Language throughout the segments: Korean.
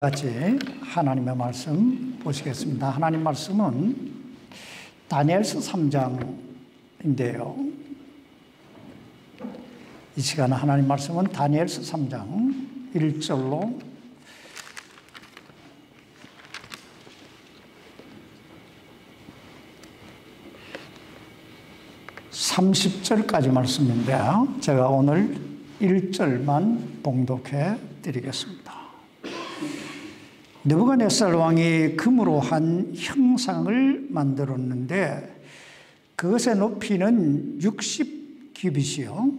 같이 하나님의 말씀 보시겠습니다. 하나님 말씀은 다니엘서 3장인데요. 이 시간 하나님 말씀은 다니엘서 3장 1절로 30절까지 말씀인데 제가 오늘 1절만 봉독해 드리겠습니다. 느부갓네살 왕이 금으로 한 형상을 만들었는데 그것의 높이는 60규빗이요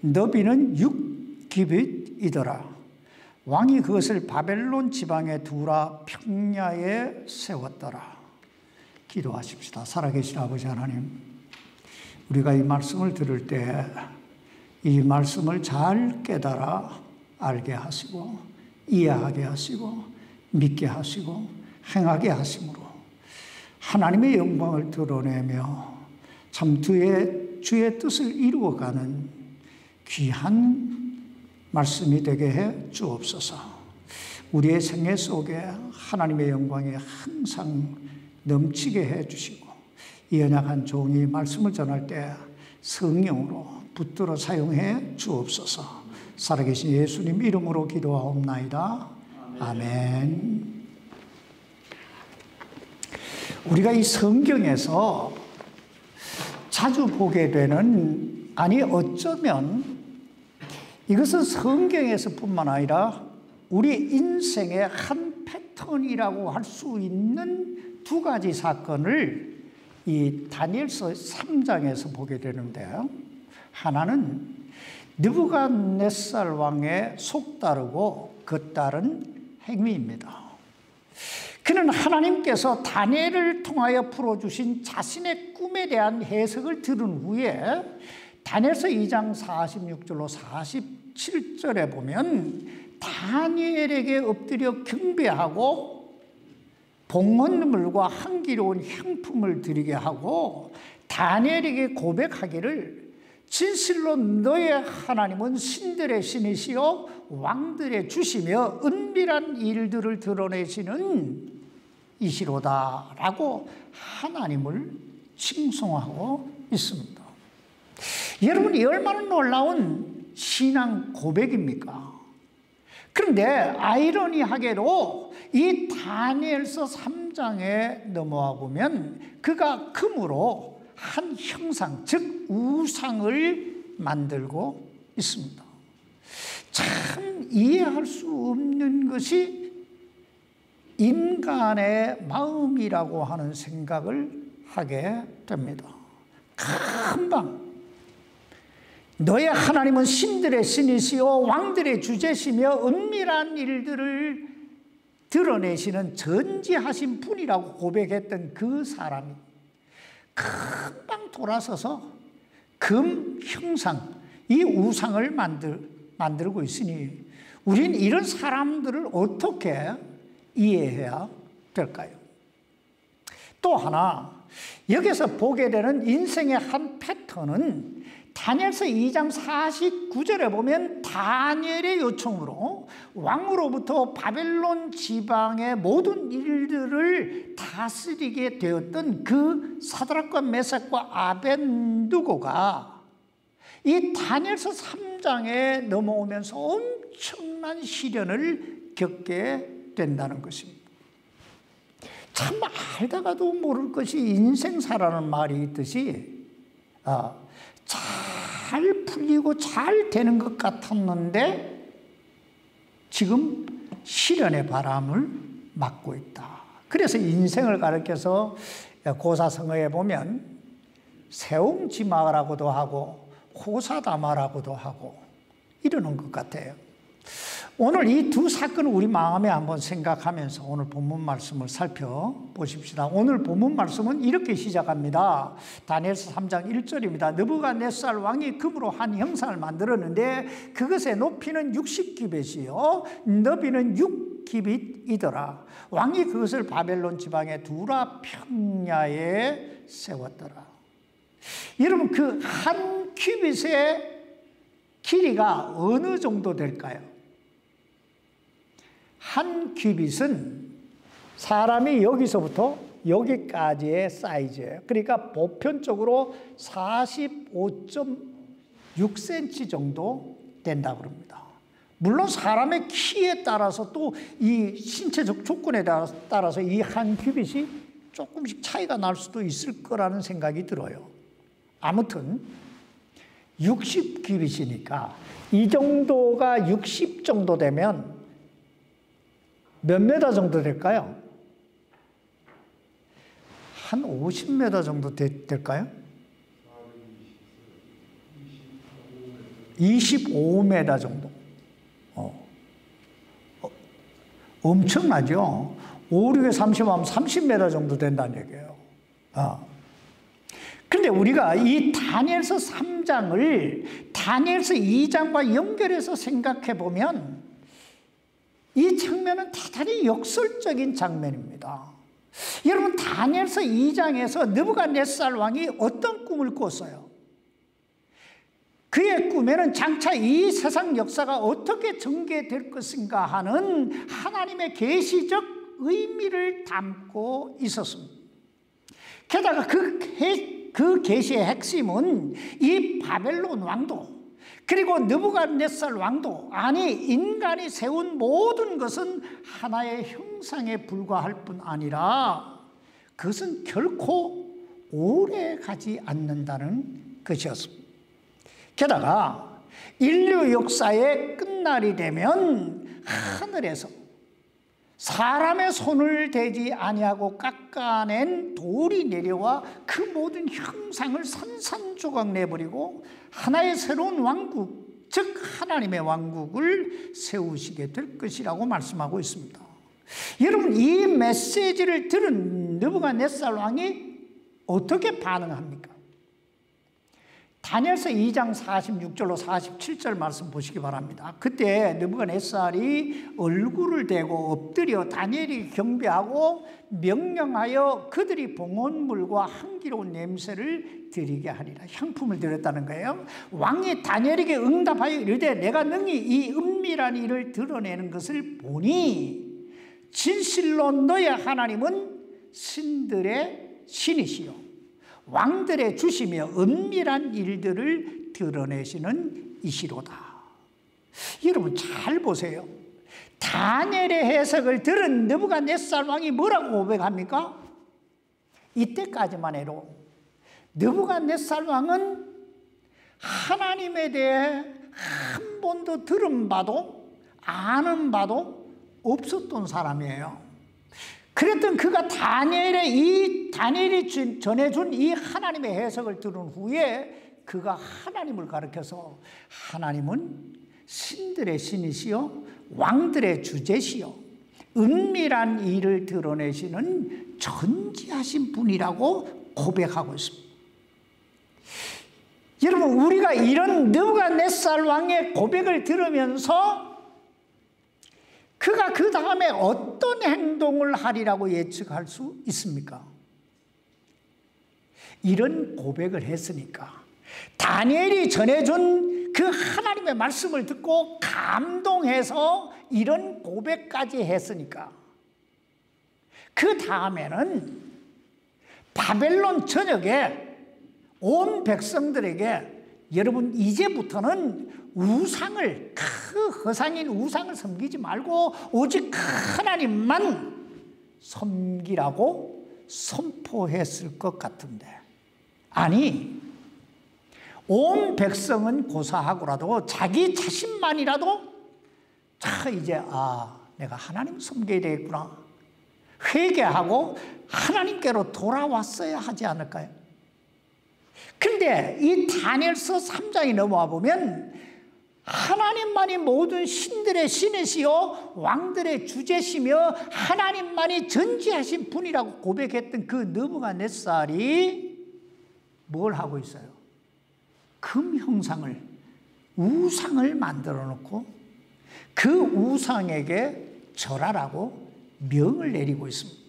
너비는 6규빗이더라. 왕이 그것을 바벨론 지방의 두라 평야에 세웠더라. 기도하십시다. 살아계신 아버지 하나님, 우리가 이 말씀을 들을 때 이 말씀을 잘 깨달아 알게 하시고 이해하게 하시고 믿게 하시고 행하게 하심으로 하나님의 영광을 드러내며 참 주의 뜻을 이루어가는 귀한 말씀이 되게 해 주옵소서. 우리의 생애 속에 하나님의 영광이 항상 넘치게 해 주시고 이 연약한 종이 말씀을 전할 때 성령으로 붙들어 사용해 주옵소서. 살아계신 예수님 이름으로 기도하옵나이다. 아멘. 우리가 이 성경에서 자주 보게 되는, 아니 어쩌면 이것은 성경에서 뿐만 아니라 우리 인생의 한 패턴이라고 할 수 있는 두 가지 사건을 이 다니엘서 3장에서 보게 되는데요. 하나는 느부갓네살 왕의 속다르고 겉다른 행위입니다. 그는 하나님께서 다니엘을 통하여 풀어주신 자신의 꿈에 대한 해석을 들은 후에 다니엘서 2장 46절로 47절에 보면 다니엘에게 엎드려 경배하고 봉헌물과 향기로운 향품을 드리게 하고 다니엘에게 고백하기를 진실로 너의 하나님은 신들의 신이시요 왕들의 주시며 은밀한 일들을 드러내시는 이시로다 라고 하나님을 칭송하고 있습니다. 여러분, 이 얼마나 놀라운 신앙 고백입니까? 그런데 아이러니하게도 이 다니엘서 3장에 넘어와 보면 그가 금으로 한 형상, 즉 우상을 만들고 있습니다. 참 이해할 수 없는 것이 인간의 마음이라고 하는 생각을 하게 됩니다. 금방 너의 하나님은 신들의 신이시요 왕들의 주제시며 은밀한 일들을 드러내시는 전지하신 분이라고 고백했던 그 사람이 금방 돌아서서 금 형상, 이 우상을 만들고 있으니 우린 이런 사람들을 어떻게 이해해야 될까요? 또 하나, 여기서 보게 되는 인생의 한 패턴은 다니엘서 2장 49절에 보면 다니엘의 요청으로 왕으로부터 바벨론 지방의 모든 일들을 다스리게 되었던 그 사드락과 메삭과 아벤누고가 이 다니엘서 3장에 넘어오면서 엄청난 시련을 겪게 된다는 것입니다. 참 알다가도 모를 것이 인생사라는 말이 있듯이 잘 풀리고 잘 되는 것 같았는데 지금 시련의 바람을 맞고 있다. 그래서 인생을 가르쳐서 고사성어에 보면 세옹지마라고도 하고 호사다마라고도 하고 이러는 것 같아요. 오늘 이 두 사건을 우리 마음에 한번 생각하면서 오늘 본문 말씀을 살펴보십시다. 오늘 본문 말씀은 이렇게 시작합니다. 다니엘서 3장 1절입니다. 느부갓네살 왕이 금으로 한 형상을 만들었는데 그것의 높이는 60규빗이요 너비는 6규빗이더라. 왕이 그것을 바벨론 지방의 두라 평야에 세웠더라. 여러분, 그 한 규빗의 길이가 어느 정도 될까요? 한 큐빗은 사람이 여기서부터 여기까지의 사이즈예요. 그러니까 보편적으로 45.6cm 정도 된다고 그럽니다. 물론 사람의 키에 따라서 또 이 신체적 조건에 따라서 이 한 큐빗이 조금씩 차이가 날 수도 있을 거라는 생각이 들어요. 아무튼 60큐빗이니까 이 정도가 60 정도 되면 몇 메다 정도 될까요? 한 50m 정도 될까요? 25m 정도. 엄청나죠? 5, 6에 30하면 30m 정도 된다는 얘기예요. 그런데 우리가 이 다니엘서 3장을 다니엘서 2장과 연결해서 생각해 보면 이 장면은 대단히 역설적인 장면입니다. 여러분, 다니엘서 2장에서 느부갓네살 왕이 어떤 꿈을 꿨어요? 그의 꿈에는 장차 이 세상 역사가 어떻게 전개될 것인가 하는 하나님의 계시적 의미를 담고 있었습니다. 게다가 그 계시의 핵심은 이 바벨론 왕도, 그리고 느부갓네살 왕도, 아니 인간이 세운 모든 것은 하나의 형상에 불과할 뿐 아니라 그것은 결코 오래 가지 않는다는 것이었습니다. 게다가 인류 역사의 끝날이 되면 하늘에서 사람의 손을 대지 아니하고 깎아낸 돌이 내려와 그 모든 형상을 산산조각 내버리고 하나의 새로운 왕국, 즉 하나님의 왕국을 세우시게 될 것이라고 말씀하고 있습니다. 여러분, 이 메시지를 들은 느부갓네살 왕이 어떻게 반응합니까? 다니엘서 2장 46절로 47절 말씀 보시기 바랍니다. 그때 느부갓네살이 얼굴을 대고 엎드려 다니엘이 경배하고 명령하여 그들이 봉헌물과 향기로운 냄새를 드리게 하리라. 향품을 드렸다는 거예요. 왕이 다니엘에게 응답하여 이르되 내가 능히 이 은밀한 일을 드러내는 것을 보니 진실로 너의 하나님은 신들의 신이시요 왕들의 주시며 은밀한 일들을 드러내시는 이시로다. 여러분 잘 보세요. 다니엘의 해석을 들은 느부갓네살 왕이 뭐라고 고백합니까? 이때까지만 해도 느부갓네살 왕은 하나님에 대해 한 번도 들은 바도 아는 바도 없었던 사람이에요. 그랬던 그가 다니엘이 전해준 이 하나님의 해석을 들은 후에 그가 하나님을 가리켜서 하나님은 신들의 신이시여 왕들의 주제시여 은밀한 일을 드러내시는 전지하신 분이라고 고백하고 있습니다. 여러분, 우리가 이런 느부갓네살 왕의 고백을 들으면서 그가 그 다음에 어떤 행동을 하리라고 예측할 수 있습니까? 이런 고백을 했으니까, 다니엘이 전해준 그 하나님의 말씀을 듣고 감동해서 이런 고백까지 했으니까, 그 다음에는 바벨론 전역에 온 백성들에게 여러분 이제부터는 우상을, 그 허상인 우상을 섬기지 말고 오직 하나님만 섬기라고 선포했을 것 같은데, 아니 온 백성은 고사하고라도 자기 자신만이라도 이제 내가 하나님 섬겨야 되겠구나 회개하고 하나님께로 돌아왔어야 하지 않을까요? 근데 이 다니엘서 3장이 넘어와 보면 하나님만이 모든 신들의 신이시요 왕들의 주제시며 하나님만이 전지하신 분이라고 고백했던 그 느부갓네살이 뭘 하고 있어요? 금 형상을, 우상을 만들어 놓고 그 우상에게 절하라고 명을 내리고 있습니다.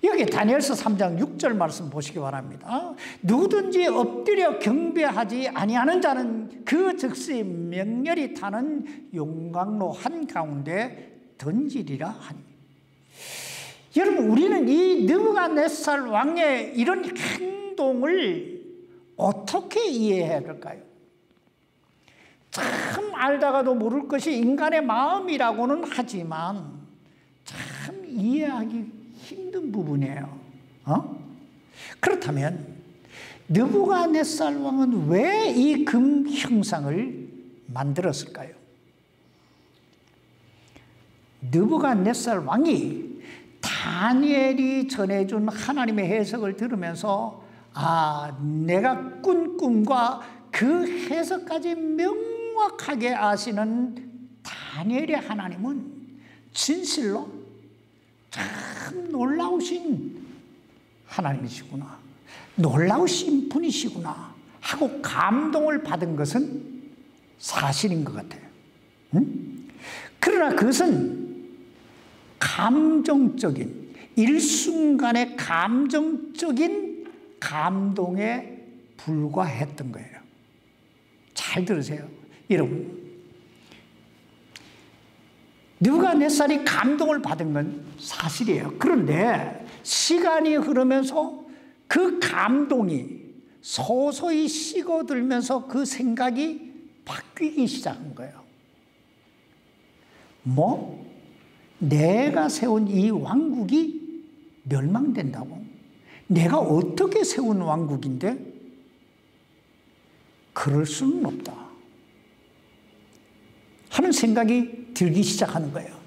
여기 다니엘서 3장 6절 말씀 보시기 바랍니다. 누구든지 엎드려 경배하지 아니하는 자는 그 즉시 명렬히 타는 용광로 한가운데 던지리라 하니. 여러분, 우리는 이 느부갓네살 왕의 이런 행동을 어떻게 이해해야 될까요? 참 알다가도 모를 것이 인간의 마음이라고는 하지만 참 이해하기 힘든 부분이에요. 그렇다면 느부갓네살 왕은 왜 이 금 형상을 만들었을까요? 느부갓네살 왕이 다니엘이 전해준 하나님의 해석을 들으면서 내가 꾼 꿈과 그 해석까지 명확하게 아시는 다니엘의 하나님은 진실로 참 놀라우신 하나님이시구나, 놀라우신 분이시구나 하고 감동을 받은 것은 사실인 것 같아요. 그러나 그것은 감정적인, 일순간의 감정적인 감동에 불과했던 거예요. 잘 들으세요. 여러분, 느부갓네살이 감동을 받은 건 사실이에요. 그런데 시간이 흐르면서 그 감동이 서서히 식어들면서 그 생각이 바뀌기 시작한 거예요. 내가 세운 이 왕국이 멸망된다고? 내가 어떻게 세운 왕국인데? 그럴 수는 없다 하는 생각이 들기 시작하는 거예요.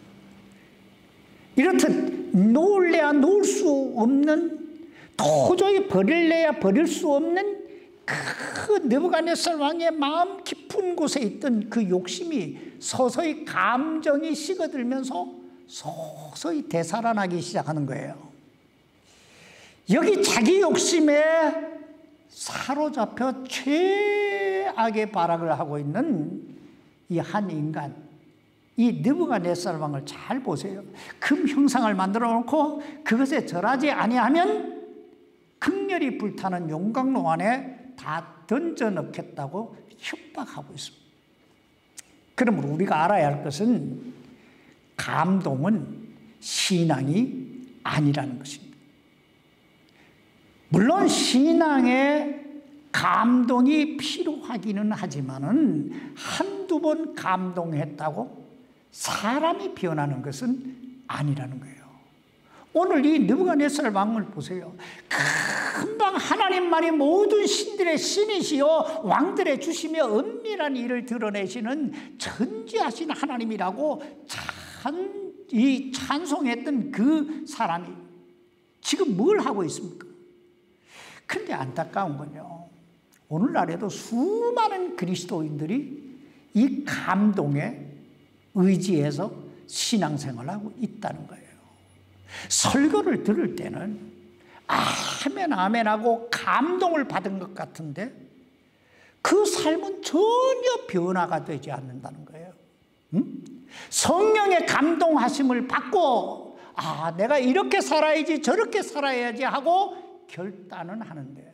이렇듯 놓을래야 놓을 수 없는, 도저히 버릴래야 버릴 수 없는 그 느부갓네살 왕의 마음 깊은 곳에 있던 그 욕심이 서서히 감정이 식어들면서 서서히 되살아나기 시작하는 거예요. 여기 자기 욕심에 사로잡혀 최악의 발악을 하고 있는 이 한 인간, 이 느부갓네살 왕을 잘 보세요. 금 형상을 만들어 놓고 그것에 절하지 아니하면 극렬히 불타는 용광로 안에 다 던져 넣겠다고 협박하고 있습니다. 그러므로 우리가 알아야 할 것은 감동은 신앙이 아니라는 것입니다. 물론 신앙에 감동이 필요하기는 하지만은 한두 번 감동했다고 사람이 변하는 것은 아니라는 거예요. 오늘 이 느부갓네살 왕을 보세요. 금방 하나님만이 모든 신들의 신이시여 왕들의 주시며 은밀한 일을 드러내시는 전지하신 하나님이라고 찬송했던 그 사람이 지금 뭘 하고 있습니까? 그런데 안타까운 건요, 오늘날에도 수많은 그리스도인들이 이 감동에 의지해서 신앙생활을 하고 있다는 거예요. 설교를 들을 때는 아멘 아멘 하고 감동을 받은 것 같은데 그 삶은 전혀 변화가 되지 않는다는 거예요. 성령의 감동하심을 받고 내가 이렇게 살아야지 저렇게 살아야지 하고 결단은 하는데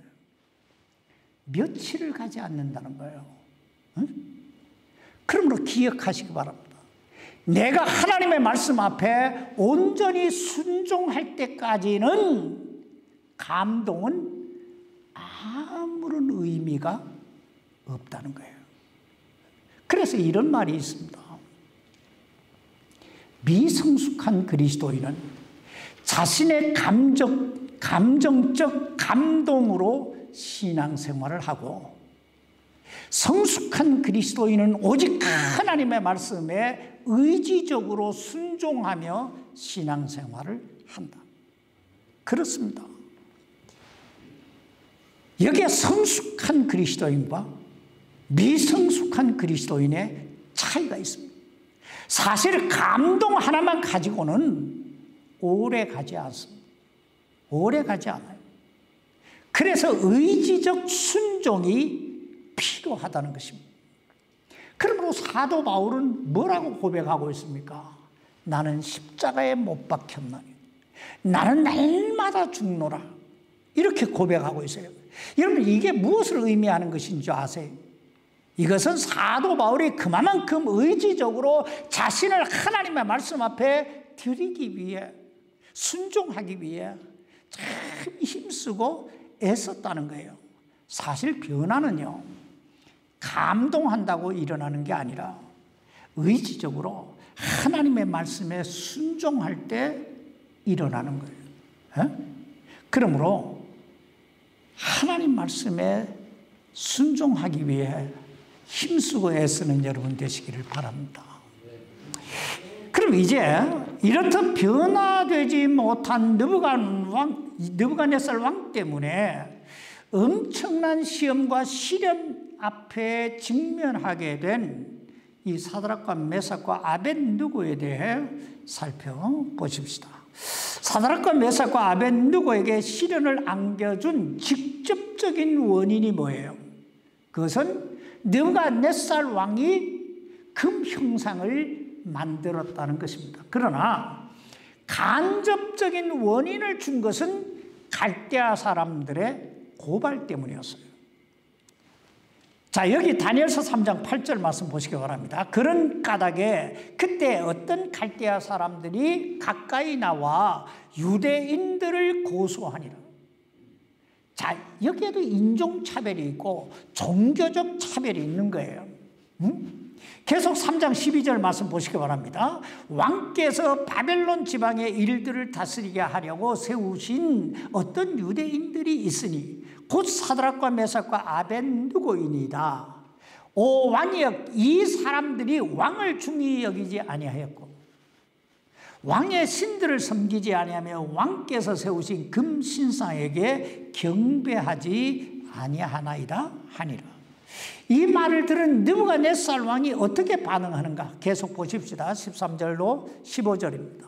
며칠을 가지 않는다는 거예요. 그러므로 기억하시기 바랍니다. 내가 하나님의 말씀 앞에 온전히 순종할 때까지는 감동은 아무런 의미가 없다는 거예요. 그래서 이런 말이 있습니다. 미성숙한 그리스도인은 자신의 감정적 감동으로 신앙생활을 하고, 성숙한 그리스도인은 오직 하나님의 말씀에 의지적으로 순종하며 신앙생활을 한다. 그렇습니다. 여기에 성숙한 그리스도인과 미성숙한 그리스도인의 차이가 있습니다. 사실 감동 하나만 가지고는 오래 가지 않습니다. 오래 가지 않아요. 그래서 의지적 순종이 필요하다는 것입니다. 그러므로 사도 바울은 뭐라고 고백하고 있습니까? 나는 십자가에 못 박혔나니 나는 날마다 죽노라, 이렇게 고백하고 있어요. 여러분, 이게 무엇을 의미하는 것인 줄 아세요? 이것은 사도 바울이 그만큼 의지적으로 자신을 하나님의 말씀 앞에 드리기 위해, 순종하기 위해 참 힘쓰고 애썼다는 거예요. 사실 변화는요, 감동한다고 일어나는 게 아니라 의지적으로 하나님의 말씀에 순종할 때 일어나는 거예요. 그러므로 하나님 말씀에 순종하기 위해 힘쓰고 애쓰는 여러분 되시기를 바랍니다. 그럼 이제 이렇듯 변화되지 못한 느부갓네살 왕 때문에 엄청난 시험과 시련 앞에 직면하게 된 이 사드락과 메삭과 아벳느고에 대해 살펴보십시다. 사드락과 메삭과 아벳느고에게 시련을 안겨준 직접적인 원인이 뭐예요? 그것은 느부갓네살 왕이 금 형상을 만들었다는 것입니다. 그러나 간접적인 원인을 준 것은 갈대아 사람들의 고발 때문이었어요. 자, 여기 다니엘서 3장 8절 말씀 보시기 바랍니다. 그런 까닭에 그때 어떤 갈대아 사람들이 가까이 나와 유대인들을 고소하니라. 자, 여기에도 인종차별이 있고 종교적 차별이 있는 거예요. 계속 3장 12절 말씀 보시기 바랍니다. 왕께서 바벨론 지방의 일들을 다스리게 하려고 세우신 어떤 유대인들이 있으니 곧 사드락과 메삭과 아벳느고이니이다. 오 왕이여, 이 사람들이 왕을 중히 여기지 아니하였고 왕의 신들을 섬기지 아니하며 왕께서 세우신 금신상에게 경배하지 아니하나이다 하니라. 이 말을 들은 느부갓네살 왕이 어떻게 반응하는가? 계속 보십시다. 13절로 15절입니다.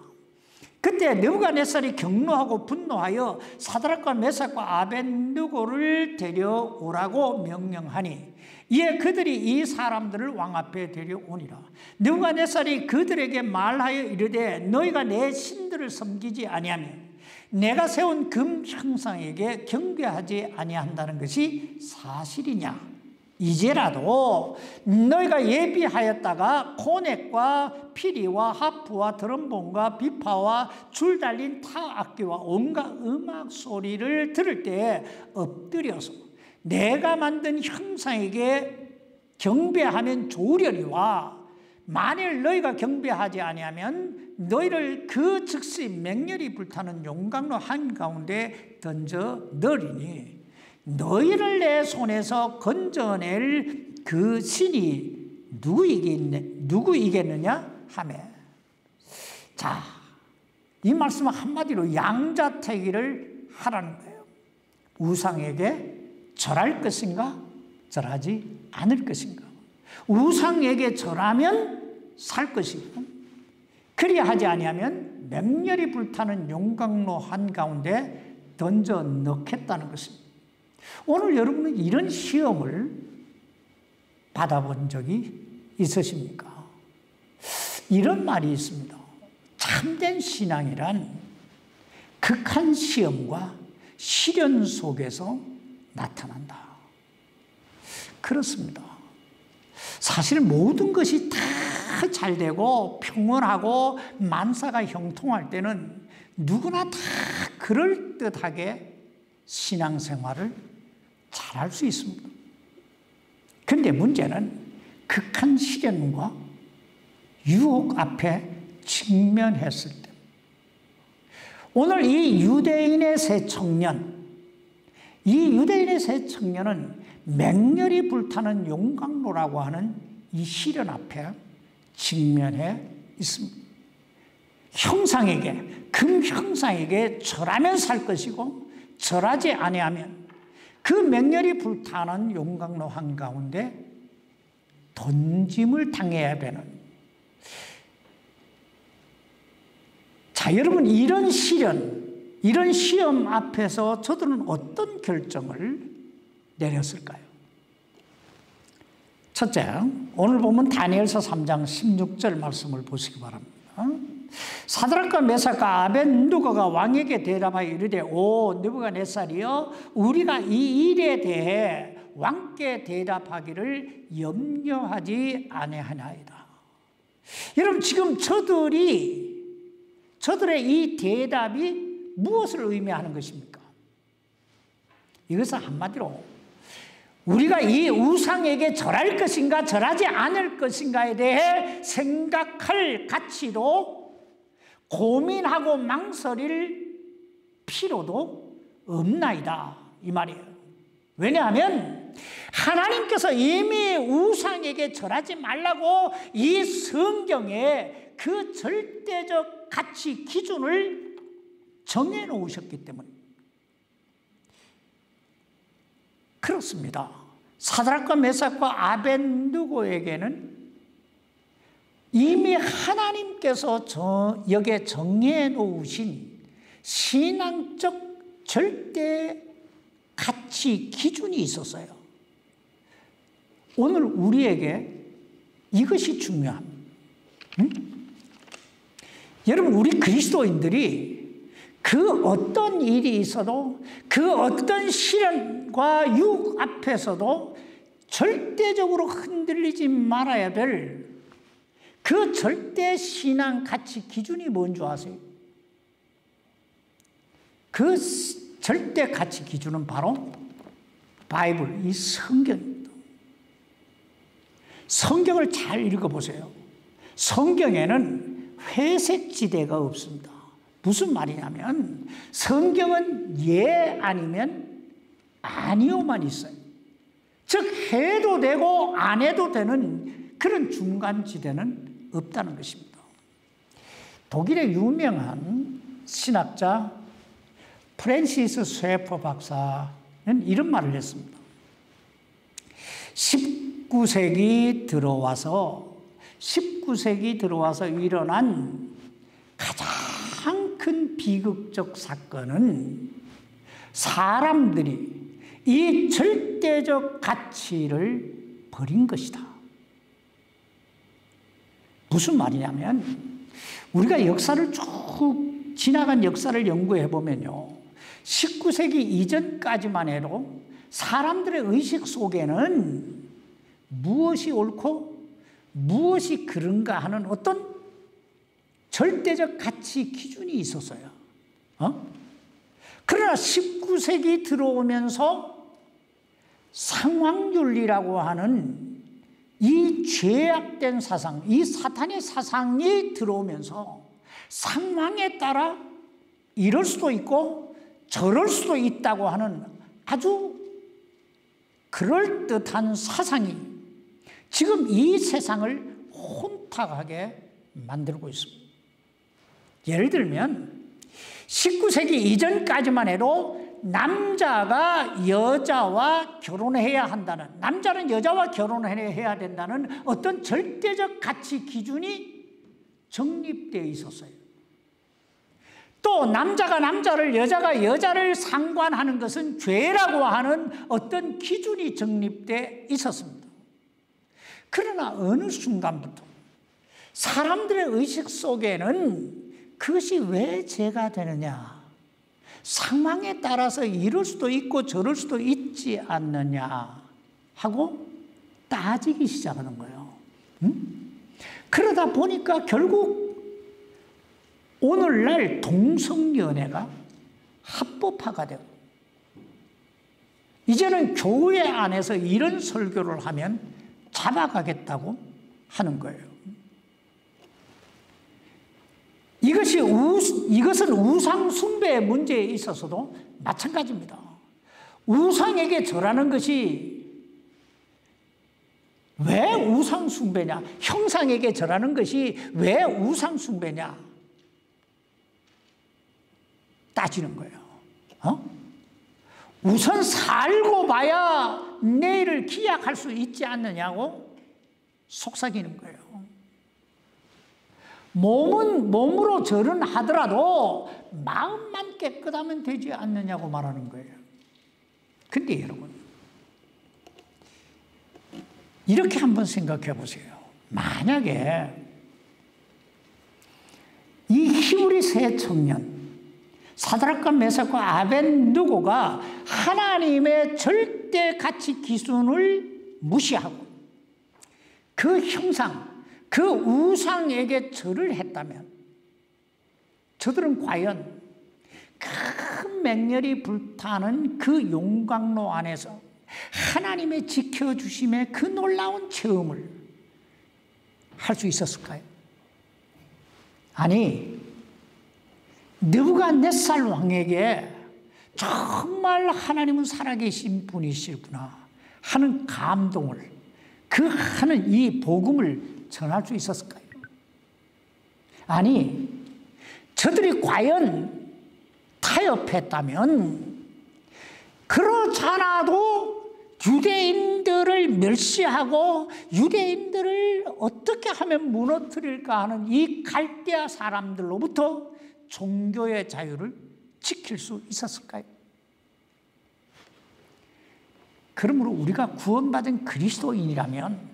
그때 느부갓네살이 격노하고 분노하여 사드락과 메삭과 아벳느고를 데려오라고 명령하니 이에 그들이 이 사람들을 왕 앞에 데려오니라. 느부갓네살이 그들에게 말하여 이르되 너희가 내 신들을 섬기지 아니하며 내가 세운 금 형상에게 경배하지 아니한다는 것이 사실이냐? 이제라도 너희가 예비하였다가 코넥과 피리와 하프와 드럼본과 비파와 줄 달린 타악기와 온갖 음악 소리를 들을 때 엎드려서 내가 만든 형상에게 경배하면 좋으려니와 만일 너희가 경배하지 아니하면 너희를 그 즉시 맹렬히 불타는 용광로 한가운데 던져 넣으리니 너희를 내 손에서 건져낼 그 신이 누구이겠느냐 하며. 자, 이 말씀은 한마디로 양자택일을 하라는 거예요. 우상에게 절할 것인가 절하지 않을 것인가. 우상에게 절하면 살 것이고 그리하지 아니하면 맹렬히 불타는 용광로 한가운데 던져 넣겠다는 것입니다. 오늘 여러분은 이런 시험을 받아본 적이 있으십니까? 이런 말이 있습니다. 참된 신앙이란 극한 시험과 시련 속에서 나타난다. 그렇습니다. 사실 모든 것이 다 잘 되고 평온하고 만사가 형통할 때는 누구나 다 그럴듯하게 신앙생활을 잘할 수 있습니다. 그런데 문제는 극한 시련과 유혹 앞에 직면했을 때, 오늘 이 유대인의 세 청년은 맹렬히 불타는 용광로라고 하는 이 시련 앞에 직면해 있습니다. 형상에게, 금 형상에게 절하면 살 것이고 절하지 아니하면 그 맹렬히 불타는 용광로 한가운데 던짐을 당해야 되는. 자, 여러분, 이런 시련, 이런 시험 앞에서 저들은 어떤 결정을 내렸을까요? 첫째, 오늘 보면 다니엘서 3장 16절 말씀을 보시기 바랍니다. 사드락과 메삭과 아벳느고가 왕에게 대답하여 이르되 오 느부갓네살이여, 우리가 이 일에 대해 왕께 대답하기를 염려하지 아니하나이다. 여러분, 지금 저들의 이 대답이 무엇을 의미하는 것입니까? 이것은 한마디로 우리가 이 우상에게 절할 것인가 절하지 않을 것인가에 대해 생각할 가치도 고민하고 망설일 필요도 없나이다, 이 말이에요. 왜냐하면 하나님께서 이미 우상에게 절하지 말라고 이 성경에 그 절대적 가치 기준을 정해놓으셨기 때문입니다. 그렇습니다. 사드락과 메삭과 아벳느고에게는 이미 하나님께서 여기에 정해 놓으신 신앙적 절대 가치 기준이 있었어요. 오늘 우리에게 이것이 중요합니다. 여러분, 우리 그리스도인들이 그 어떤 일이 있어도 그 어떤 시련과 유혹 앞에서도 절대적으로 흔들리지 말아야 될 그 절대 신앙 가치 기준이 뭔지 아세요? 그 절대 가치 기준은 바로 바이블, 이 성경입니다. 성경을 잘 읽어보세요. 성경에는 회색 지대가 없습니다. 무슨 말이냐면 성경은 예 아니면 아니요만 있어요. 즉 해도 되고 안 해도 되는 그런 중간 지대는 없다는 것입니다. 독일의 유명한 신학자 프랜시스 쇠퍼 박사는 이런 말을 했습니다. 19세기 들어와서 일어난 가장 큰 비극적 사건은 사람들이 이 절대적 가치를 버린 것이다. 무슨 말이냐면 우리가 역사를 쭉 지나간 역사를 연구해 보면요, 19세기 이전까지만 해도 사람들의 의식 속에는 무엇이 옳고 무엇이 그른가 하는 어떤 절대적 가치 기준이 있었어요. 그러나 19세기 들어오면서 상황윤리라고 하는 이 죄악된 사상, 이 사탄의 사상이 들어오면서 상황에 따라 이럴 수도 있고 저럴 수도 있다고 하는 아주 그럴듯한 사상이 지금 이 세상을 혼탁하게 만들고 있습니다. 예를 들면 19세기 이전까지만 해도 남자가 여자와 결혼해야 한다는, 남자는 여자와 결혼해야 된다는 어떤 절대적 가치 기준이 정립되어 있었어요. 또 남자가 남자를, 여자가 여자를 상관하는 것은 죄라고 하는 어떤 기준이 정립되어 있었습니다. 그러나 어느 순간부터 사람들의 의식 속에는 그것이 왜 죄가 되느냐, 상황에 따라서 이럴 수도 있고 저럴 수도 있지 않느냐 하고 따지기 시작하는 거예요. 그러다 보니까 결국 오늘날 동성연애가 합법화가 되고, 이제는 교회 안에서 이런 설교를 하면 잡아가겠다고 하는 거예요. 이것은 우상 숭배의 문제에 있어서도 마찬가지입니다. 우상에게 절하는 것이 왜 우상 숭배냐? 형상에게 절하는 것이 왜 우상 숭배냐? 따지는 거예요. 우선 살고 봐야 내일을 기약할 수 있지 않느냐고 속삭이는 거예요. 몸으로 절은 하더라도 마음만 깨끗하면 되지 않느냐고 말하는 거예요. 근데 여러분, 이렇게 한번 생각해 보세요. 만약에 이 히브리 세 청년, 사드락과 메삭과 아벳느고가 하나님의 절대 가치 기준을 무시하고 그 형상, 그 우상에게 절을 했다면 저들은 과연 그 맹렬히 불타는 그 용광로 안에서 하나님의 지켜주심의 그 놀라운 체험을 할 수 있었을까요? 아니, 느부갓네살 왕에게 정말 하나님은 살아계신 분이시구나 하는 감동을, 그 하는 이 복음을 전할 수 있었을까요? 아니, 저들이 과연 타협했다면 그렇잖아도 유대인들을 멸시하고 유대인들을 어떻게 하면 무너뜨릴까 하는 이 갈대아 사람들로부터 종교의 자유를 지킬 수 있었을까요? 그러므로 우리가 구원받은 그리스도인이라면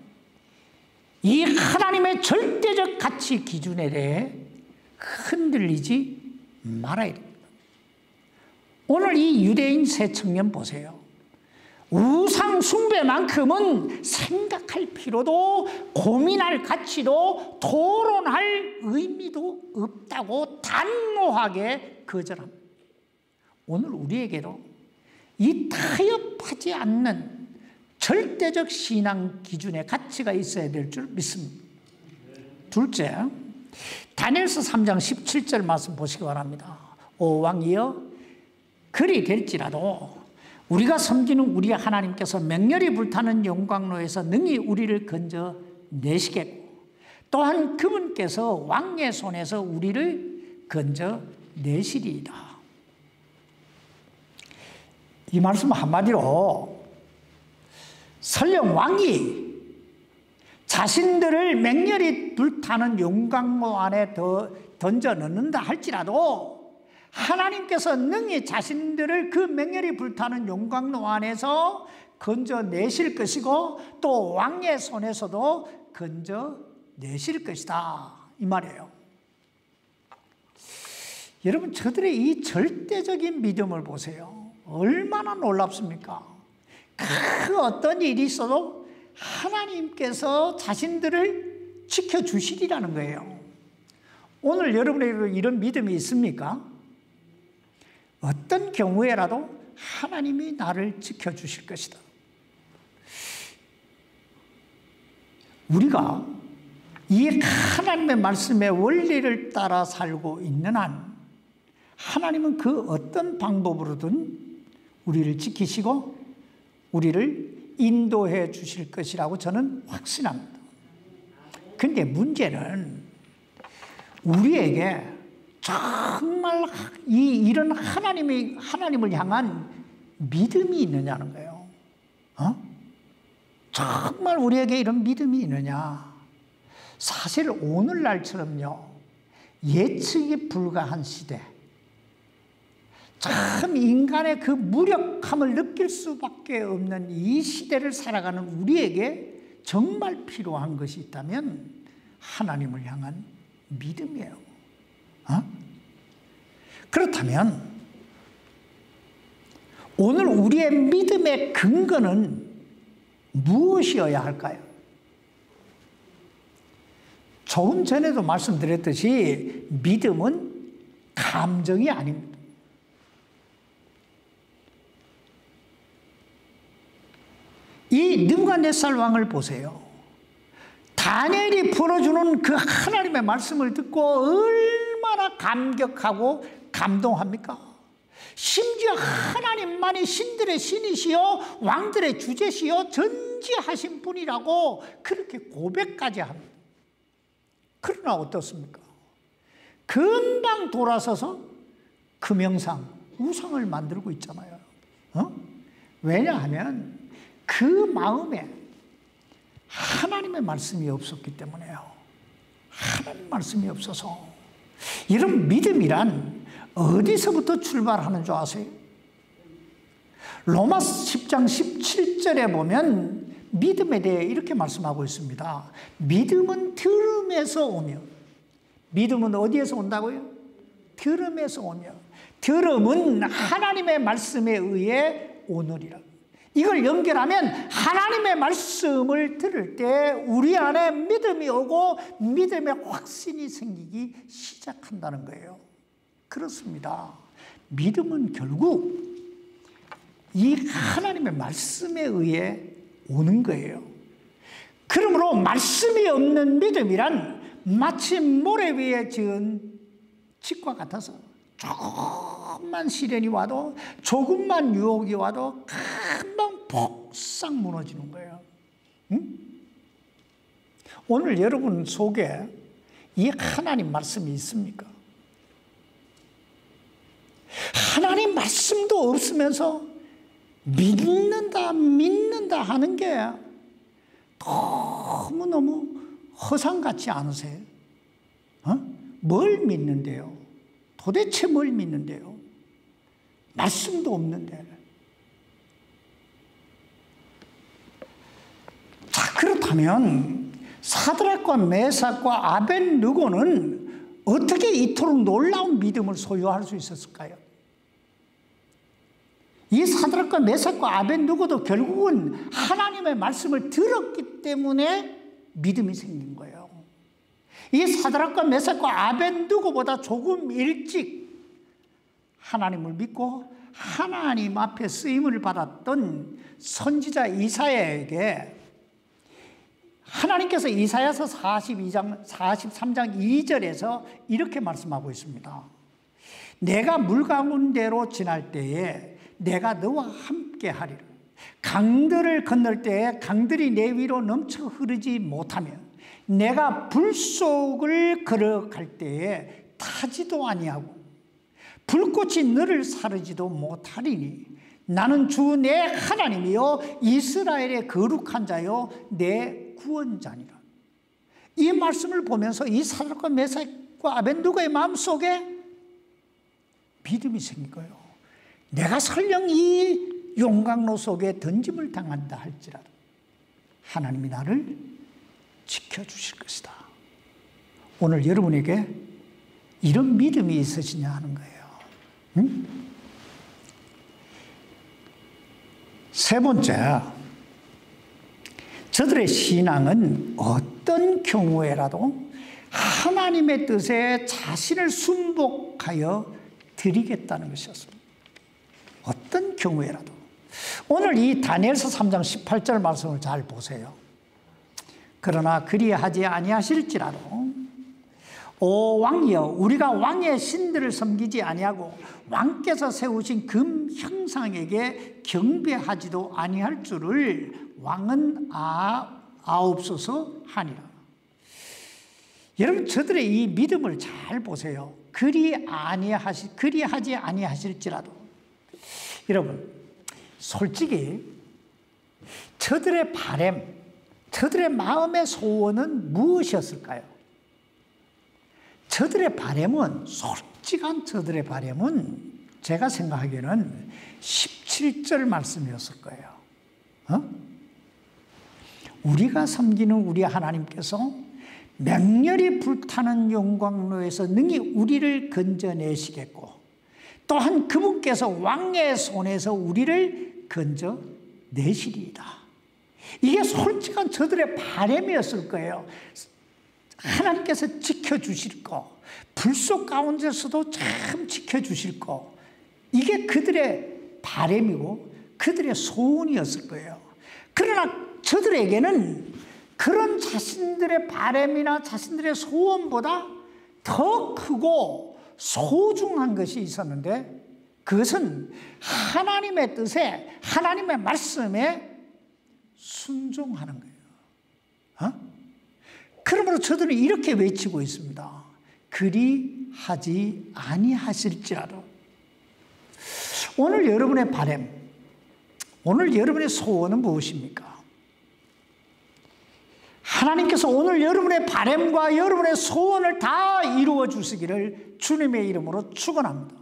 이 하나님의 절대적 가치 기준에 대해 흔들리지 말아야 됩니다. 오늘 이 유대인 세 청년 보세요. 우상 숭배만큼은 생각할 필요도 고민할 가치도 토론할 의미도 없다고 단호하게 거절합니다. 오늘 우리에게도 이 타협하지 않는 절대적 신앙 기준의 가치가 있어야 될 줄 믿습니다. 둘째, 다니엘서 3장 17절 말씀 보시기 바랍니다. 오 왕이여, 그리 될지라도 우리가 섬기는 우리 하나님께서 맹렬히 불타는 영광로에서 능히 우리를 건져 내시겠고 또한 그분께서 왕의 손에서 우리를 건져 내시리이다. 이 말씀 한마디로 설령 왕이 자신들을 맹렬히 불타는 영광로 안에 던져 넣는다 할지라도 하나님께서 능히 자신들을 그 맹렬히 불타는 용광로 안에서 건져내실 것이고 또 왕의 손에서도 건져내실 것이다, 이 말이에요. 여러분, 저들의 이 절대적인 믿음을 보세요. 얼마나 놀랍습니까? 그 어떤 일이 있어도 하나님께서 자신들을 지켜주시리라는 거예요. 오늘 여러분에게도 이런 믿음이 있습니까? 어떤 경우에라도 하나님이 나를 지켜주실 것이다. 우리가 이 하나님의 말씀의 원리를 따라 살고 있는 한 하나님은 그 어떤 방법으로든 우리를 지키시고 우리를 인도해 주실 것이라고 저는 확신합니다. 그런데 문제는 우리에게 정말 이런 하나님을 향한 믿음이 있느냐는 거예요. 정말 우리에게 이런 믿음이 있느냐? 사실 오늘날처럼요, 예측이 불가한 시대, 참 인간의 그 무력함을 느낄 수밖에 없는 이 시대를 살아가는 우리에게 정말 필요한 것이 있다면 하나님을 향한 믿음이에요. 그렇다면 오늘 우리의 믿음의 근거는 무엇이어야 할까요? 조금 전에도 말씀드렸듯이 믿음은 감정이 아닙니다. 이 느부갓네살 왕을 보세요. 다니엘이 풀어주는 그 하나님의 말씀을 듣고 얼마나 감격하고 감동합니까? 심지어 하나님만이 신들의 신이시여 왕들의 주제시여 전지하신 분이라고 그렇게 고백까지 합니다. 그러나 어떻습니까? 금방 돌아서서 금영상, 우상을 만들고 있잖아요. 왜냐하면 그 마음에 하나님의 말씀이 없었기 때문에요. 하나님 말씀이 없어서. 이런 믿음이란 어디서부터 출발하는 줄 아세요? 로마서 10장 17절에 보면 믿음에 대해 이렇게 말씀하고 있습니다. 믿음은 들음에서 오며. 믿음은 어디에서 온다고요? 들음에서 오며. 들음은 하나님의 말씀에 의해 오느니라. 이걸 연결하면 하나님의 말씀을 들을 때 우리 안에 믿음이 오고 믿음의 확신이 생기기 시작한다는 거예요. 그렇습니다. 믿음은 결국 이 하나님의 말씀에 의해 오는 거예요. 그러므로 말씀이 없는 믿음이란 마치 모래 위에 지은 집과 같아서 조금만 시련이 와도, 조금만 유혹이 와도 금방 폭삭 무너지는 거예요. 응? 오늘 여러분 속에 이 하나님 말씀이 있습니까? 하나님 말씀도 없으면서 믿는다 하는 게 너무너무 허상 같지 않으세요? 뭘 믿는데요? 도대체 뭘 믿는데요? 말씀도 없는데. 자, 그렇다면 사드락과 메삭과 아벳느고는 어떻게 이토록 놀라운 믿음을 소유할 수 있었을까요? 이 사드락과 메삭과 아벳느고도 결국은 하나님의 말씀을 들었기 때문에 믿음이 생긴 거예요. 이 사드락과 메삭과 아벳느고보다 조금 일찍 하나님을 믿고 하나님 앞에 쓰임을 받았던 선지자 이사야에게 하나님께서 이사야서 43장 2절에서 이렇게 말씀하고 있습니다. 내가 물 가운데로 지날 때에 내가 너와 함께 하리라. 강들을 건널 때에 강들이 내 위로 넘쳐 흐르지 못하며 내가 불 속을 걸어갈 때에 타지도 아니하고 불꽃이 너를 사르지도 못하리니 나는 주 내 하나님이요 이스라엘의 거룩한 자요 내 구원자니라. 이 말씀을 보면서 이 사드락과 메삭과 아벳느고의 마음속에 믿음이 생긴 거예요. 내가 설령 이 용광로 속에 던짐을 당한다 할지라도 하나님이 나를 지켜주실 것이다. 오늘 여러분에게 이런 믿음이 있으시냐 하는 거예요. 응? 세 번째, 저들의 신앙은 어떤 경우에라도 하나님의 뜻에 자신을 순복하여 드리겠다는 것이었습니다. 어떤 경우에라도. 오늘 이 다니엘서 3장 18절 말씀을 잘 보세요. 그러나 그리하지 아니하실지라도 오 왕이여 우리가 왕의 신들을 섬기지 아니하고 왕께서 세우신 금 형상에게 경배하지도 아니할 줄을 왕은 아옵소서 하니라. 여러분 저들의 이 믿음을 잘 보세요. 그리하지 아니하실지라도. 여러분 솔직히 저들의 바람, 저들의 마음의 소원은 무엇이었을까요? 저들의 바람은, 솔직한 저들의 바람은 제가 생각하기에는 17절 말씀이었을 거예요. 우리가 섬기는 우리 하나님께서 맹렬히 불타는 용광로에서 능히 우리를 건져내시겠고 또한 그분께서 왕의 손에서 우리를 건져내시리이다. 이게 솔직한 저들의 바람이었을 거예요. 하나님께서 지켜주실 거, 불 속 가운데서도 참 지켜주실 거, 이게 그들의 바람이고 그들의 소원이었을 거예요. 그러나 저들에게는 그런 자신들의 바람이나 자신들의 소원보다 더 크고 소중한 것이 있었는데 그것은 하나님의 뜻에, 하나님의 말씀에 순종하는 거예요. 그러므로 저들은 이렇게 외치고 있습니다. 그리하지 아니하실지라도. 오늘 여러분의 바람, 오늘 여러분의 소원은 무엇입니까? 하나님께서 오늘 여러분의 바람과 여러분의 소원을 다 이루어 주시기를 주님의 이름으로 축원합니다.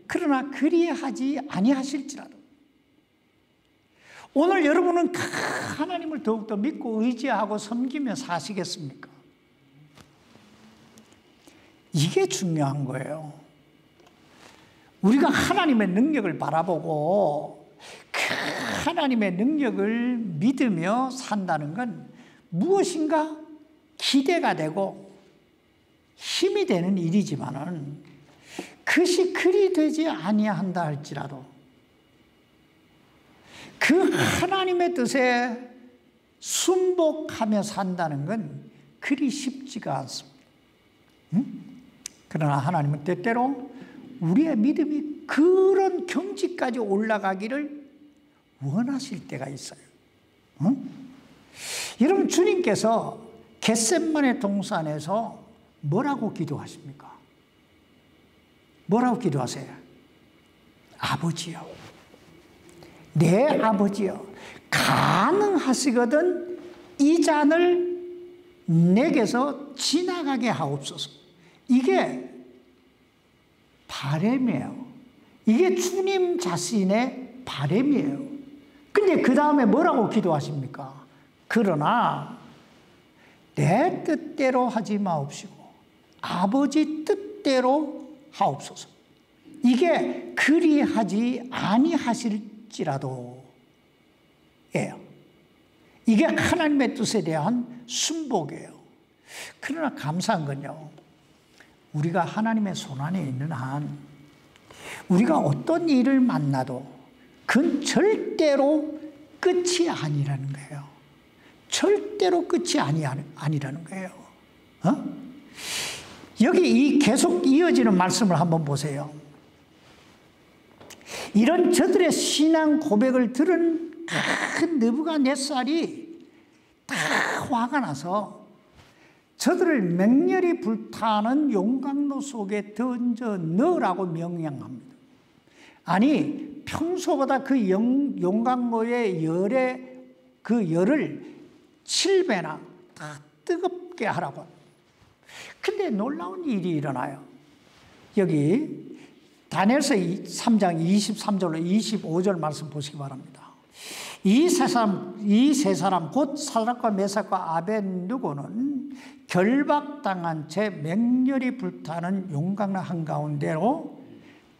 그러나 그리하지 아니하실지라도 오늘 여러분은 하나님을 더욱더 믿고 의지하고 섬기며 사시겠습니까? 이게 중요한 거예요. 우리가 하나님의 능력을 바라보고 그 하나님의 능력을 믿으며 산다는 건 무엇인가 기대가 되고 힘이 되는 일이지만은 그것이 그리 되지 아니한다 할지라도 그 하나님의 뜻에 순복하며 산다는 건 그리 쉽지가 않습니다. 그러나 하나님은 때때로 우리의 믿음이 그런 경지까지 올라가기를 원하실 때가 있어요. 여러분, 주님께서 겟셋마네 동산에서 뭐라고 기도하십니까? 뭐라고 기도하세요? 아버지요, 내 아버지요, 가능하시거든 이 잔을 내게서 지나가게 하옵소서. 이게 바람이에요. 이게 주님 자신의 바람이에요. 근데 그 다음에 뭐라고 기도하십니까? 그러나 내 뜻대로 하지 마옵시고 아버지 뜻대로 하옵소서. 이게 그리하지 아니하실지라도 예요. 이게 하나님의 뜻에 대한 순복이에요. 그러나 감사한 건요, 우리가 하나님의 손안에 있는 한 우리가 어떤 일을 만나도 그건 절대로 끝이 아니라는 거예요. 절대로 끝이 아니라는 거예요. 여기 이 계속 이어지는 말씀을 한번 보세요. 이런 저들의 신앙 고백을 들은 큰 느부갓네살이 다 화가 나서 저들을 맹렬히 불타는 용광로 속에 던져 넣으라고 명령합니다. 아니, 평소보다 그 용광로의 그 열을 7배나 다 뜨겁게 하라고 합니다. 근데 놀라운 일이 일어나요. 여기 다니엘서 3장 23절로 25절 말씀 보시기 바랍니다. 이 세 사람 곧 사드락과 메삭과 아벳느고는 결박당한 채 맹렬히 불타는 용광로 한가운데로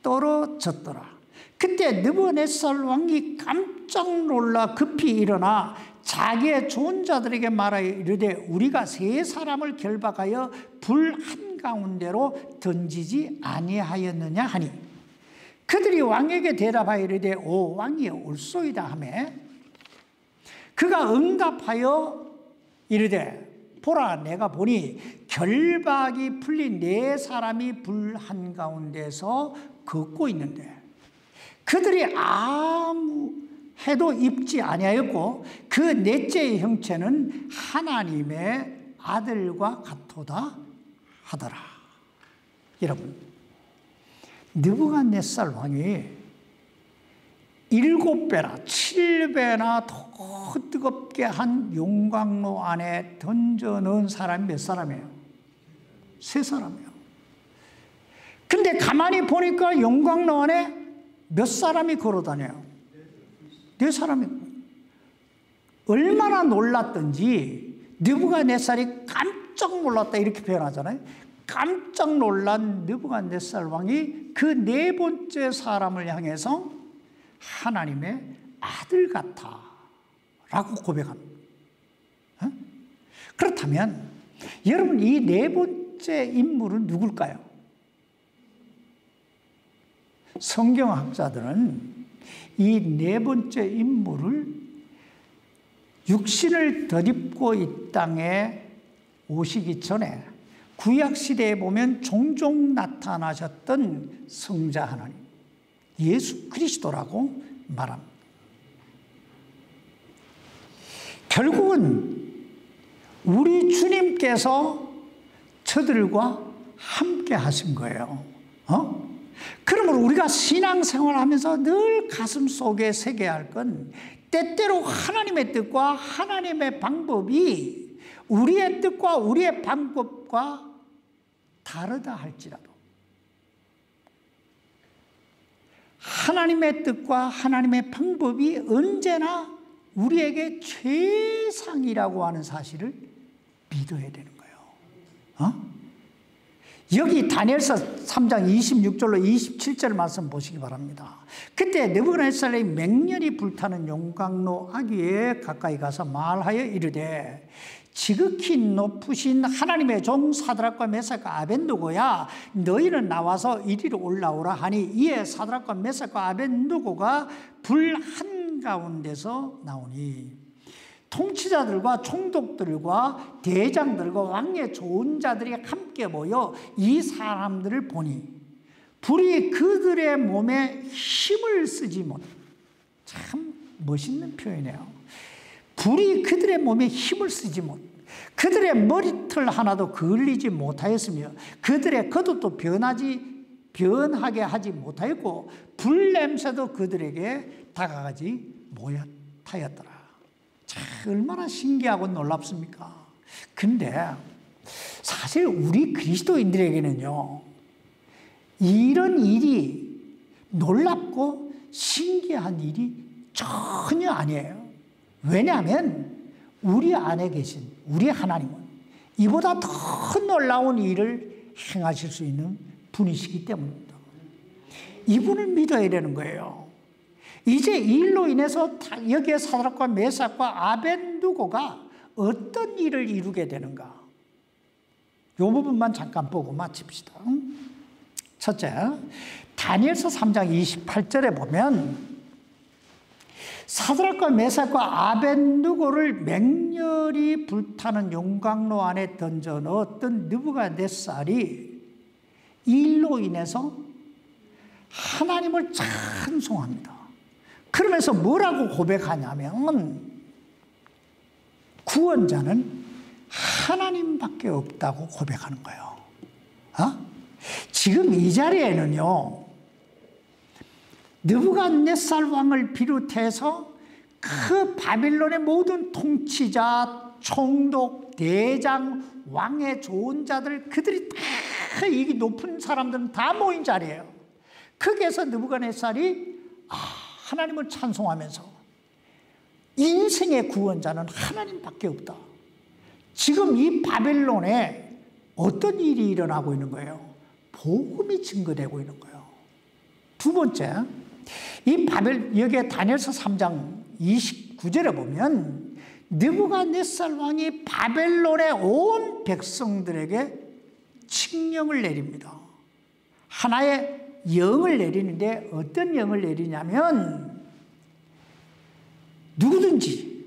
떨어졌더라. 그때 느부갓네살 왕이 깜짝 놀라 급히 일어나 자기의 좋은 자들에게 말하여 이르되 우리가 세 사람을 결박하여 불 한가운데로 던지지 아니하였느냐 하니 그들이 왕에게 대답하여 이르되 오 왕이여 옳소이다 하매 그가 응답하여 이르되 보라 내가 보니 결박이 풀린 네 사람이 불 한가운데서 걷고 있는데 그들이 아무 해도 입지 아니하였고 그 넷째의 형체는 하나님의 아들과 같도다 하더라. 여러분, 느부갓네살 왕이 7배나 7배나 더 뜨겁게 한 용광로 안에 던져 넣은 사람이 몇 사람이에요? 3사람이에요. 근데 가만히 보니까 용광로 안에 몇 사람이 걸어다녀요? 4사람이. 얼마나 놀랐던지 느부갓네살이 깜짝 놀랐다 이렇게 표현하잖아요. 깜짝 놀란 느부갓네살 왕이 그 4번째 사람을 향해서 하나님의 아들 같아 라고 고백합니다. 그렇다면 여러분 이 4번째 인물은 누굴까요? 성경학자들은 이 4번째 인물을 육신을 덧입고 이 땅에 오시기 전에 구약시대에 보면 종종 나타나셨던 성자 하나님 예수 그리스도라고 말합니다. 결국은 우리 주님께서 저들과 함께 하신 거예요. 그러므로 우리가 신앙생활하면서 늘 가슴 속에 새겨야 할 건 때때로 하나님의 뜻과 하나님의 방법이 우리의 뜻과 우리의 방법과 다르다 할지라도 하나님의 뜻과 하나님의 방법이 언제나 우리에게 최상이라고 하는 사실을 믿어야 되는 거예요. 여기 다니엘서 3장 26절로 27절 말씀 보시기 바랍니다. 그때 느부갓네살이 맹렬히 불타는 용광로 아귀에 가까이 가서 말하여 이르되 지극히 높으신 하나님의 종 사드락과 메삭과 아벳느고야, 너희는 나와서 이리로 올라오라 하니, 이에 사드락과 메삭과 아벳느고가 불 한가운데서 나오니 통치자들과 총독들과 대장들과 왕의 좋은 자들이 함께 모여 이 사람들을 보니 불이 그들의 몸에 힘을 쓰지 못. 참 멋있는 표현이에요. 불이 그들의 몸에 힘을 쓰지 못. 그들의 머리털 하나도 그을리지 못하였으며 그들의 겉옷도 변하게 하지 못하였고 불 냄새도 그들에게 다가가지 못하였더라. 참 얼마나 신기하고 놀랍습니까? 근데 사실 우리 그리스도인들에게는요, 이런 일이 놀랍고 신기한 일이 전혀 아니에요. 왜냐하면 우리 안에 계신 우리 하나님은 이보다 더 놀라운 일을 행하실 수 있는 분이시기 때문입니다. 이분을 믿어야 되는 거예요. 이제 이 일로 인해서 여기에 사드락과 메삭과 아벳느고가 어떤 일을 이루게 되는가? 이 부분만 잠깐 보고 마칩시다. 첫째, 다니엘서 3장 28절에 보면 사드락과 메삭과 아벳느고를 맹렬히 불타는 용광로 안에 던져 넣었던 느부갓네살이 이 일로 인해서 하나님을 찬송합니다. 그러면서 뭐라고 고백하냐면 구원자는 하나님밖에 없다고 고백하는 거예요. 지금 이 자리에는요, 느부갓네살 왕을 비롯해서 그 바빌론의 모든 통치자, 총독, 대장, 왕의 좋은 자들, 그들이 다, 이 높은 사람들은 다 모인 자리예요. 거기에서 느부갓네살이 하나님을 찬송하면서 인생의 구원자는 하나님밖에 없다. 지금 이 바벨론에 어떤 일이 일어나고 있는 거예요? 복음이 증거되고 있는 거예요. 두 번째, 여기에 다니엘서 3장 29절에 보면 느부갓네살 왕이 바벨론의 온 백성들에게 칙령을 내립니다. 하나의 영을 내리는데 어떤 영을 내리냐면 누구든지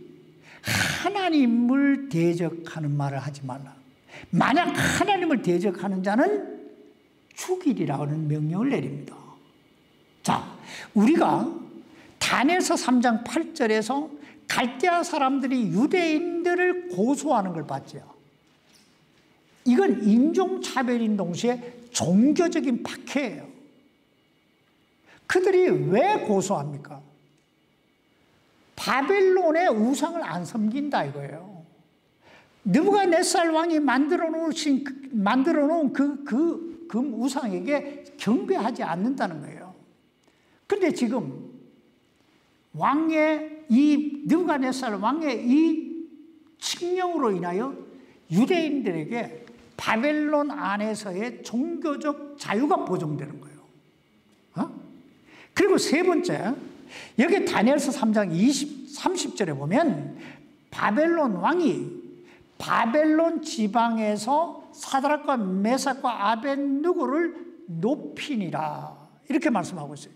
하나님을 대적하는 말을 하지 말라. 만약 하나님을 대적하는 자는 죽이리라는 명령을 내립니다. 자, 우리가 다니엘서 3장 8절에서 갈대아 사람들이 유대인들을 고소하는 걸 봤죠. 이건 인종차별인 동시에 종교적인 박해예요. 그들이 왜 고소합니까? 바벨론의 우상을 안 섬긴다 이거예요. 느부갓네살 왕이 만들어 놓은 그 우상에게 경배하지 않는다는 거예요. 그런데 지금 느부갓네살 왕의 이 칙령으로 인하여 유대인들에게 바벨론 안에서의 종교적 자유가 보장되는 거예요. 그리고 세 번째, 여기 다니엘서 3장 30절에 보면 바벨론 왕이 바벨론 지방에서 사드락과 메삭과 아벳느고를 높이니라 이렇게 말씀하고 있어요.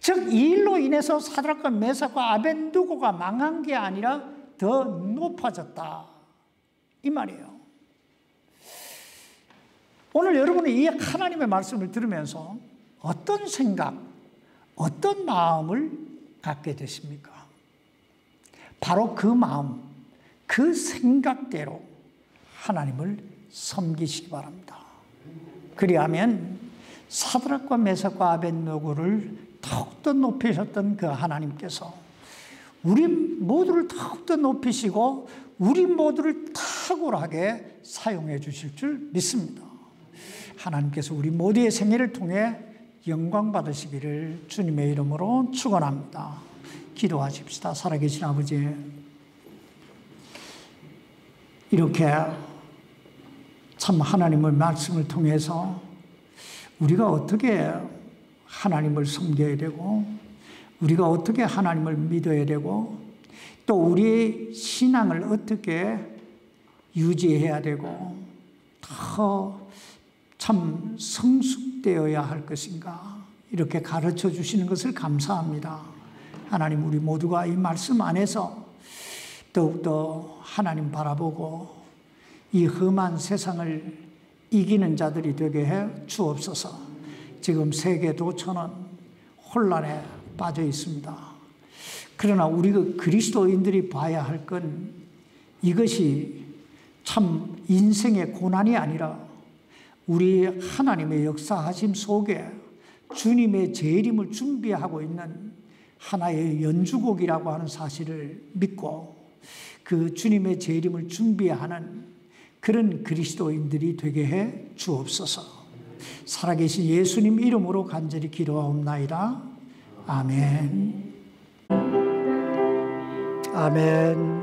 즉, 이 일로 인해서 사드락과 메삭과 아벳느고가 망한 게 아니라 더 높아졌다 이 말이에요. 오늘 여러분이 이 하나님의 말씀을 들으면서 어떤 생각, 어떤 마음을 갖게 되십니까? 바로 그 마음, 그 생각대로 하나님을 섬기시기 바랍니다. 그리하면 사드락과 메삭과 아벳느고를 더욱더 높이셨던 그 하나님께서 우리 모두를 더욱더 높이시고 우리 모두를 탁월하게 사용해 주실 줄 믿습니다. 하나님께서 우리 모두의 생애를 통해 영광 받으시기를 주님의 이름으로 축원합니다. 기도하십시다. 살아계신 아버지, 이렇게 참 하나님의 말씀을 통해서 우리가 어떻게 하나님을 섬겨야 되고 우리가 어떻게 하나님을 믿어야 되고 또 우리의 신앙을 어떻게 유지해야 되고 더 참 성숙되어야 할 것인가 이렇게 가르쳐 주시는 것을 감사합니다. 하나님 우리 모두가 이 말씀 안에서 더욱더 하나님 바라보고 이 험한 세상을 이기는 자들이 되게 해 주옵소서. 지금 세계 도처는 혼란에 빠져 있습니다. 그러나 우리 그리스도인들이 봐야 할 건 이것이 참 인생의 고난이 아니라 우리 하나님의 역사하심 속에 주님의 재림을 준비하고 있는 하나의 연주곡이라고 하는 사실을 믿고 그 주님의 재림을 준비하는 그런 그리스도인들이 되게 해 주옵소서. 살아계신 예수님 이름으로 간절히 기도하옵나이다. 아멘. 아멘.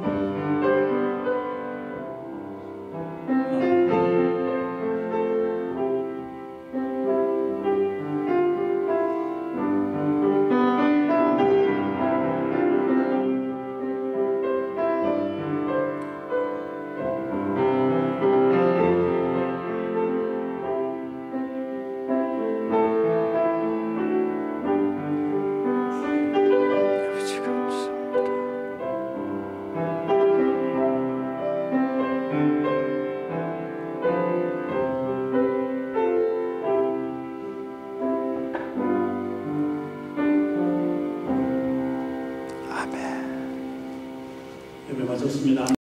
예배 마쳤습니다.